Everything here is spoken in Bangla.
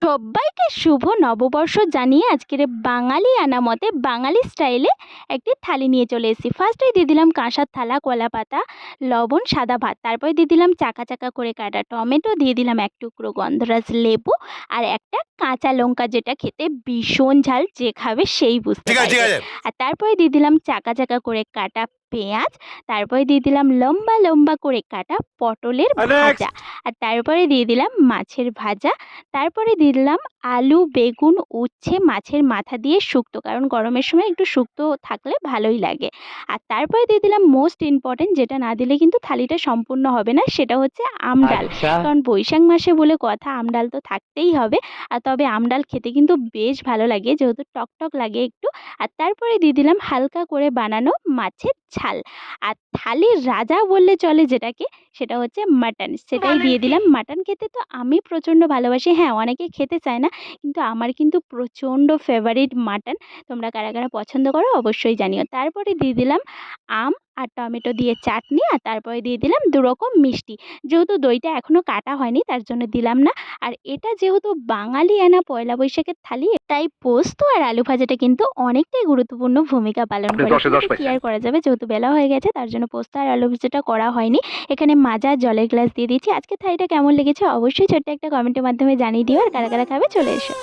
সবাইকে শুভ নববর্ষ জানিয়ে আজকের বাঙালি আনা মতে বাঙালি স্টাইলে একটি থালি নিয়ে চলে এসেছি। ফার্স্টেই দিয়ে দিলাম কাঁসার থালা, কলা পাতা, লবণ, সাদা ভাত, তারপরে দিয়ে দিলাম চাকা চাকা করে কাটা টমেটো, দিয়ে দিলাম এক টুকরো গন্ধরাজ লেবু আর একটা কাঁচা লঙ্কা, যেটা খেতে ভীষণ ঝাল, যে খাবে সেই বুঝতে পারবে। আর তারপরে দিয়ে দিলাম চাকা চাকা করে কাটা পেঁয়াজ, তারপরে দিয়ে দিলাম লম্বা লম্বা করে কাটা পটলের ভাজা, আর তারপরে দিয়ে দিলাম মাছের ভাজা, তারপরে দিলাম আলু, বেগুন, উচ্ছে, মাছের মাথা দিয়ে শুক্তো, কারণ গরমের সময় একটু শুক্তো থাকলে ভালোই লাগে। আর তারপরে দিয়ে দিলাম মোস্ট ইম্পর্টেন্ট, যেটা না দিলে কিন্তু থালিটা সম্পূর্ণ হবে না, সেটা হচ্ছে আমডাল। কারণ বৈশাখ মাসে বলে কথা, আমডাল তো থাকতেই হবে। আর তবে আমডাল খেতে কিন্তু বেশ ভালো লাগে, যেহেতু টকটক লাগে একটু। আর তারপরে দিয়ে দিলাম হালকা করে বানানো মাছের ঝাল। আর থালির রাজা বললে চলে যেটাকে, সেটা হচ্ছে মাটন, সেটাই দিয়ে দিলাম। মাটন খেতে তো আমি প্রচণ্ড ভালোবাসি। হ্যাঁ, অনেকে খেতে চায় না, কিন্তু আমার কিন্তু প্রচণ্ড ফেভারিট মাটন। তোমরা কারা কারা পছন্দ করো অবশ্যই জানিও। তারপরে দিয়ে দিলাম আম আর টমেটো দিয়ে চাটনি, আর তারপরে দিয়ে দিলাম 2 রকম মিষ্টি। যেহেতু দইটা এখনও কাটা হয়নি, তার জন্য দিলাম না। আর এটা যেহেতু বাঙালি আনা পয়লা বৈশাখের থালি, তাই পোস্ত আর আলু ভাজাটা কিন্তু অনেকটাই গুরুত্বপূর্ণ ভূমিকা পালন করে। কি আর করা যাবে, যেহেতু বেলা হয়ে গেছে, তার জন্য পোস্ত আর আলু ভাজাটা করা হয়নি। এখানে মাজা জলের গ্লাস দিয়ে দিচ্ছি। আজকে থালিটা কেমন লেগেছে অবশ্যই ছোট্ট একটা কমেন্টের মাধ্যমে জানিয়ে দিও। আর কারা কারা খাবে চলে এসো।